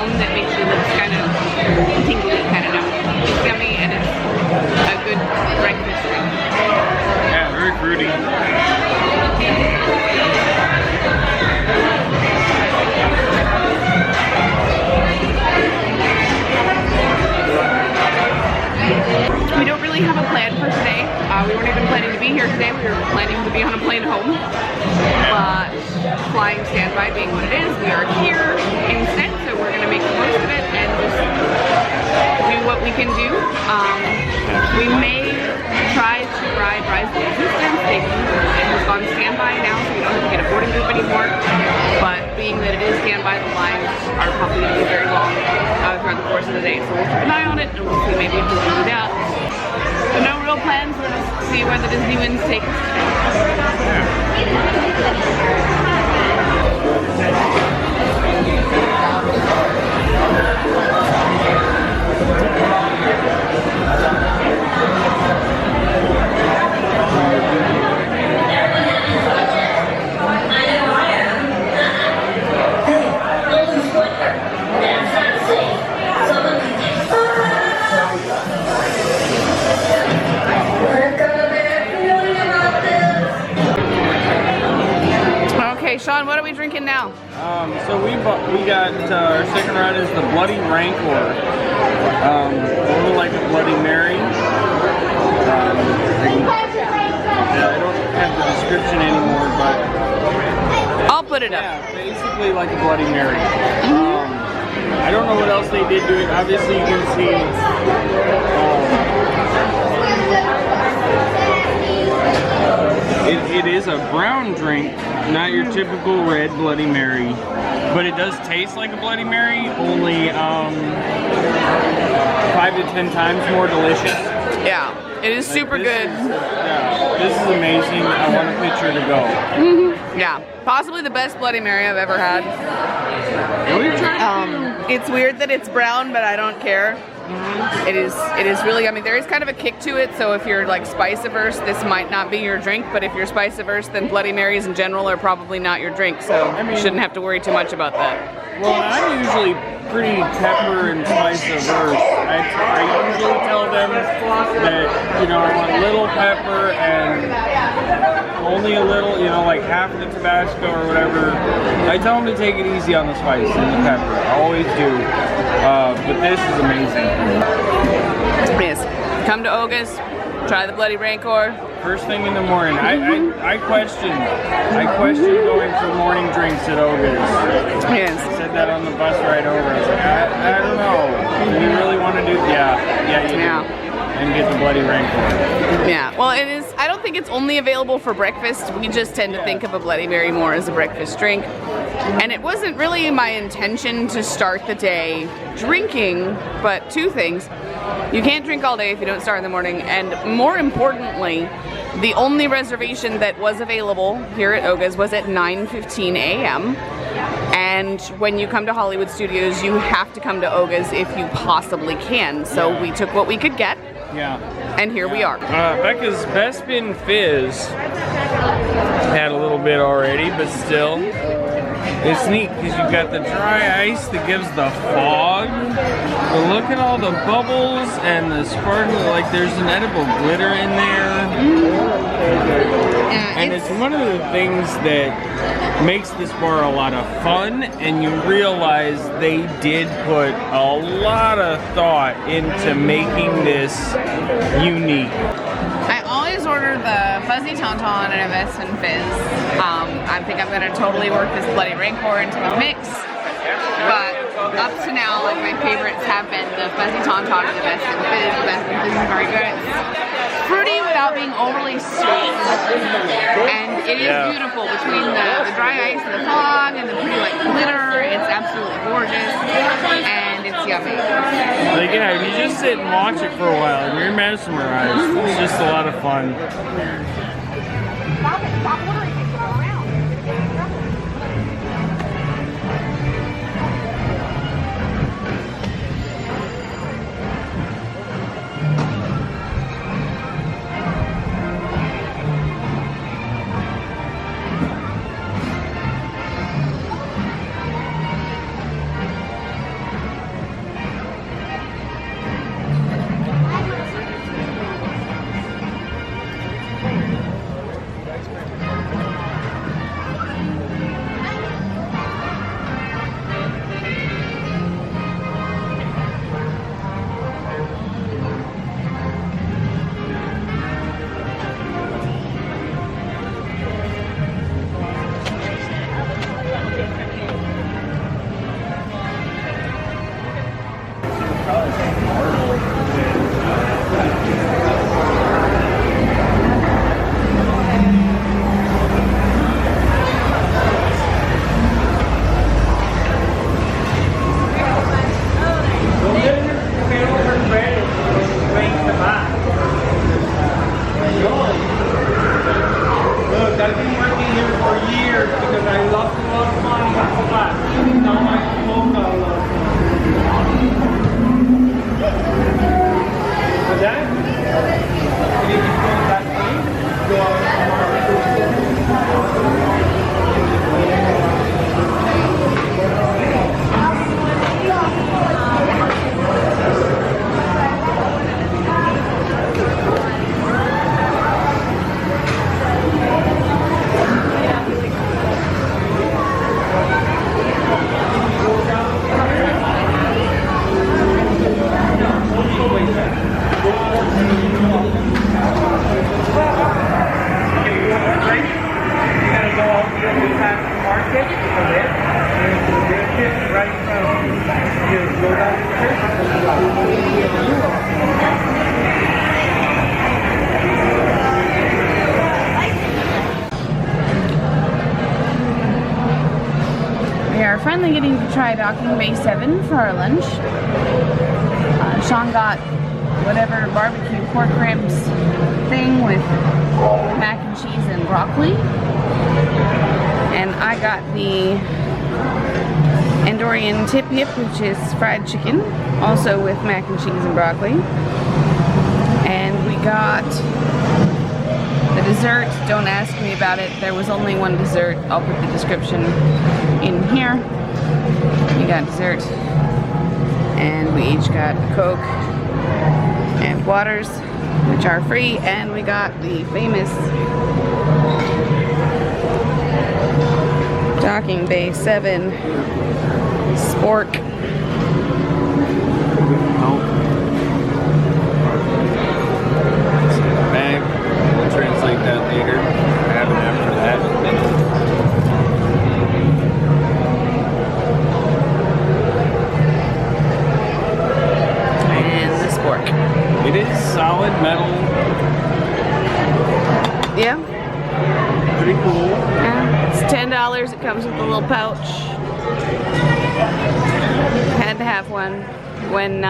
foam that makes your lips kind of tingly, kind of numb. It's yummy and it's a good breakfast drink. Yeah, very fruity. We don't really have a plan for today. We weren't even planning to be here today. We were planning to be on a plane home. But flying standby being what it is, we are here instead, so we're going to make the most of it and just do what we can do. We may try to ride Rise of the Resistance. It has gone standby now, so we don't have to get a boarding group anymore. But being that it is standby, the lines are probably going to be very long throughout the course of the day. So we'll keep an eye on it and we'll see maybe if we can do that. So no real plans. We're going to see where the Disney winds take us Sean, what are we drinking now? So we got our second round is the Bloody Rancor. A little like a Bloody Mary. I don't have the description anymore, but I'll put it up. Yeah, basically like a Bloody Mary. I don't know what else they did to it. Obviously, you can see. It is a brown drink, not your typical red Bloody Mary, but it does taste like a Bloody Mary, only 5 to 10 times more delicious. Yeah, it is super good. This is amazing. I want a picture to go. Yeah, possibly the best Bloody Mary I've ever had. It's weird that it's brown, but I don't care. It is really yummy. There is kind of a kick to it, so if you're like spice averse, this might not be your drink, but if you're spice averse, then Bloody Marys in general are probably not your drink, so you shouldn't have to worry too much about that. Well, I'm usually pretty pepper and spice averse. I usually tell them that, you know, I want little pepper and only a little, you know, like half the Tabasco or whatever. I tell them to take it easy on the spice and the pepper. I always do. But this is amazing. Yes. Come to Oga's, try the Bloody Rancor. First thing in the morning. I question going for morning drinks at Oga's. Yes. I said that on the bus ride over. I was like, I don't know. Do you really want to do? Yeah, you do. And get the Bloody Rancor. Yeah, well it is, I don't think it's only available for breakfast. We just tend to think of a Bloody Mary more as a breakfast drink. And it wasn't really my intention to start the day drinking, but two things. You can't drink all day if you don't start in the morning, and more importantly, the only reservation that was available here at Oga's was at 9:15 a.m. And when you come to Hollywood Studios, you have to come to Oga's if you possibly can. So we took what we could get. Yeah. And here we are. Becca's Bespin Fizz had a little bit already, but still. It's neat because you've got the dry ice that gives the fog. But look at all the bubbles and the sparkle, like there's an edible glitter in there. And it's one of the things that makes this bar a lot of fun, and you realize they did put a lot of thought into making this unique. I always order the Fuzzy Tauntaun and a Bespin Fizz. I think I'm gonna totally work this Bloody Rancor into the mix. But up to now, like my favorites have been the Fuzzy Tauntaun and the Bespin Fizz. The Bespin Fizz is very good. It's fruity without being overly sweet. And it is beautiful between the dry ice and the fog and the pretty like glitter. It's absolutely gorgeous. And it's yummy. Like, yeah, you just sit and watch it for a while and you're mesmerized. It's just a lot of fun. Stop ordering it. Go around. try Docking Bay 7 for our lunch. Sean got whatever barbecue pork ribs thing with mac and cheese and broccoli. And I got the Andorian tip hip, which is fried chicken, also with mac and cheese and broccoli. And we got the dessert. Don't ask me about it. There was only one dessert. I'll put the description in here. We got dessert. And we each got a Coke and waters, which are free. And we got the famous Docking Bay 7 spork. Bag. We'll translate that later. Have it after that. And the spork. It is solid metal. Yeah. Pretty cool. Yeah. It's $10. It comes with a little pouch. Had to have one. When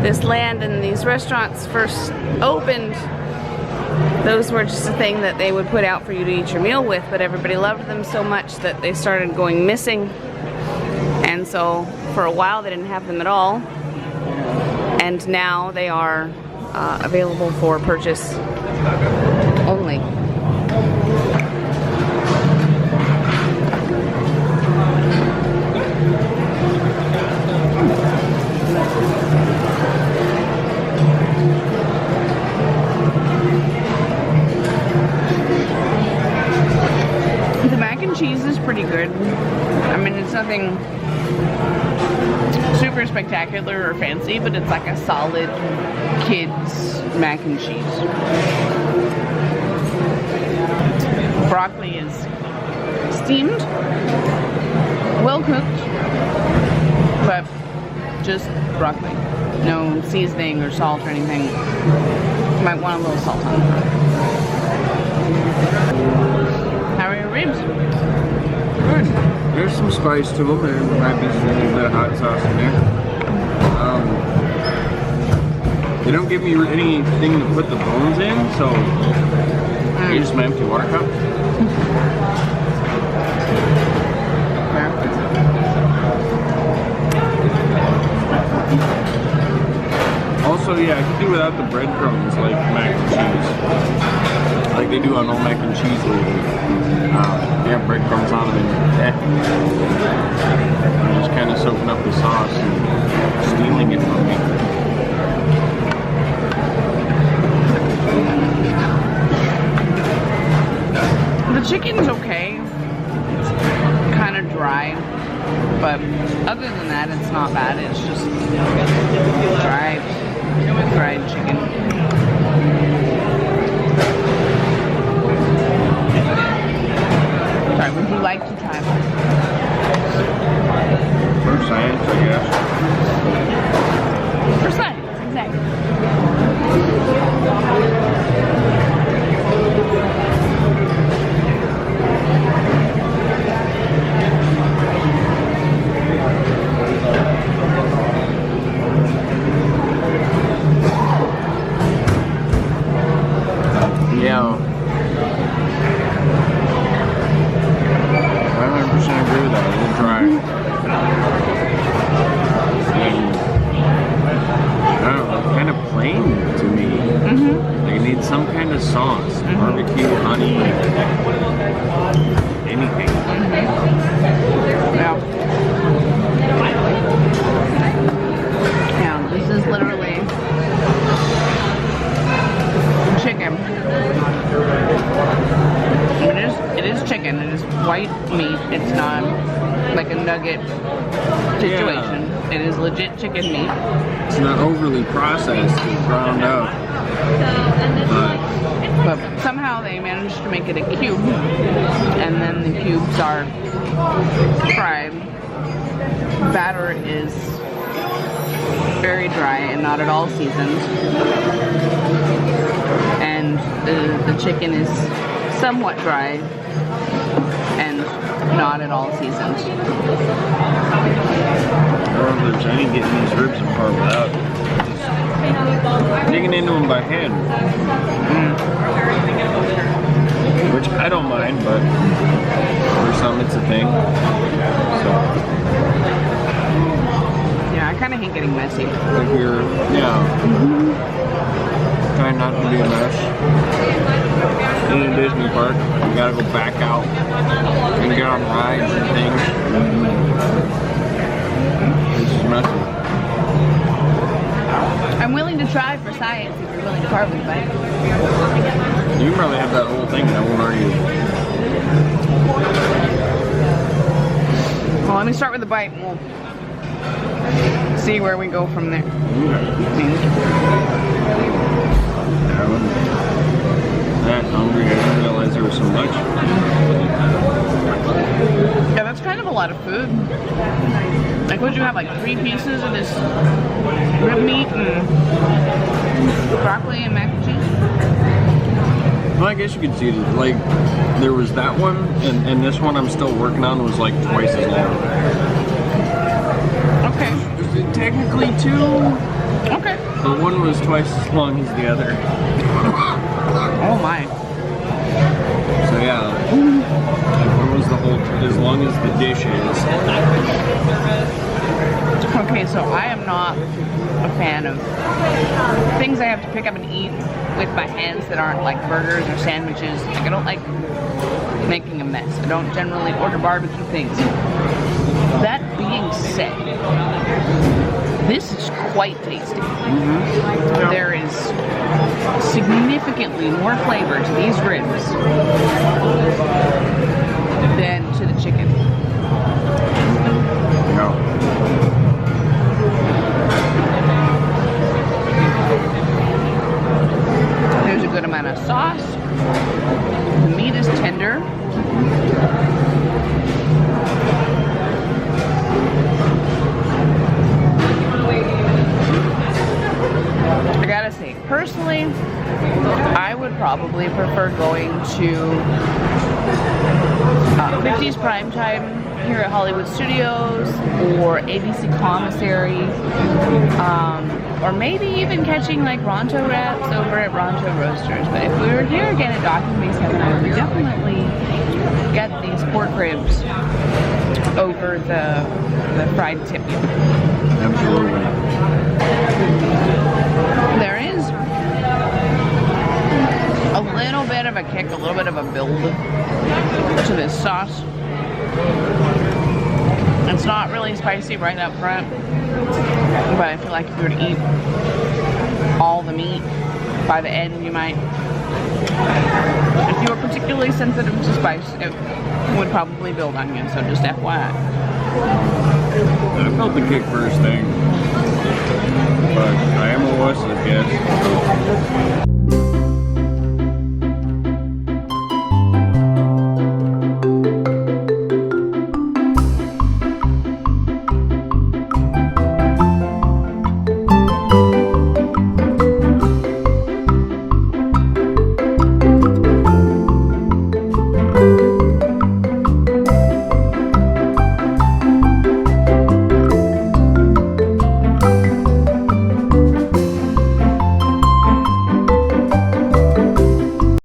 this land and these restaurants first opened, those were just a thing that they would put out for you to eat your meal with, but everybody loved them so much that they started going missing. And so for a while they didn't have them at all. And now they are available for purchase only. The mac and cheese is pretty good. I mean, it's nothing super spectacular or fancy, but it's like a solid kids mac and cheese. Broccoli is steamed, well cooked, but just broccoli. No seasoning or salt or anything. Might want a little salt on it. How are your ribs? Good. There's some spice to them. There might be some little bit of hot sauce in there. They don't give me anything to put the bones in, so here's my empty water cup. Also, yeah, I could do without the breadcrumbs like mac and cheese. Like they do on all mac and cheese labels. They have breadcrumbs on them and just kind of soaking up the sauce and stealing it from me. The chicken's okay. It's kind of dry, but other than that, it's not bad. It's just dry, fried chicken. Sorry, would you like to try one? For science, I guess. For science, exactly. Yeah. 100% agree with that. A little dry. And, I don't know, kind of plain to me. Like it needs some kind of sauce. Barbecue, honey, anything. Yeah. Yeah, this is literally chicken. It is chicken. It is white meat. It's not like a nugget situation. Yeah. It is legit chicken meat. It's not overly processed and ground up. But somehow they managed to make it a cube. And then the cubes are fried. Batter is very dry and not at all seasoned. And the chicken is somewhat dry and not at all seasoned. I don't know if there's any getting these ribs apart without just digging into them by hand. Which I don't mind, but for some it's a thing. So. Yeah, I kind of hate getting messy. If you're, trying not to be a mess. In a Disney park, you gotta go back out and get on rides and things. This is messy. I'm willing to try for science if you're willing to carve with me. You can probably have that whole thing, and I won't argue. Well, let me start with the bite and we'll see where we go from there. I wasn't that hungry. I didn't realize there was so much. Yeah, that's kind of a lot of food. Like, would you have like 3 pieces of this rib meat and broccoli and mac and cheese? Well, I guess you could see it. Like, there was that one, and this one I'm still working on was like twice as long. Okay. Technically 2. Okay. But one was twice as long as the other. Oh my. So yeah, it was the whole, as long as the dish is. Okay, so I am not a fan of things I have to pick up and eat with my hands that aren't like burgers or sandwiches. Like, I don't like making a mess. I don't generally order barbecue things. That being said, this is quite tasty. There is significantly more flavor to these ribs than to the chicken. No. There's a good amount of sauce. The meat is tender. I gotta say, personally, I would probably prefer going to 50s Primetime here at Hollywood Studios or ABC Commissary, or maybe even catching like Ronto wraps over at Ronto Roasters. But if we were here again at Docking Base 7, I would definitely get these pork ribs over the fried tip. Absolutely. There is a little bit of a kick, a little bit of a build to this sauce. It's not really spicy right up front, but I feel like if you were to eat all the meat, by the end you might, if you were particularly sensitive to spice, it would probably build on you, so just FYI. I felt the kick first thing.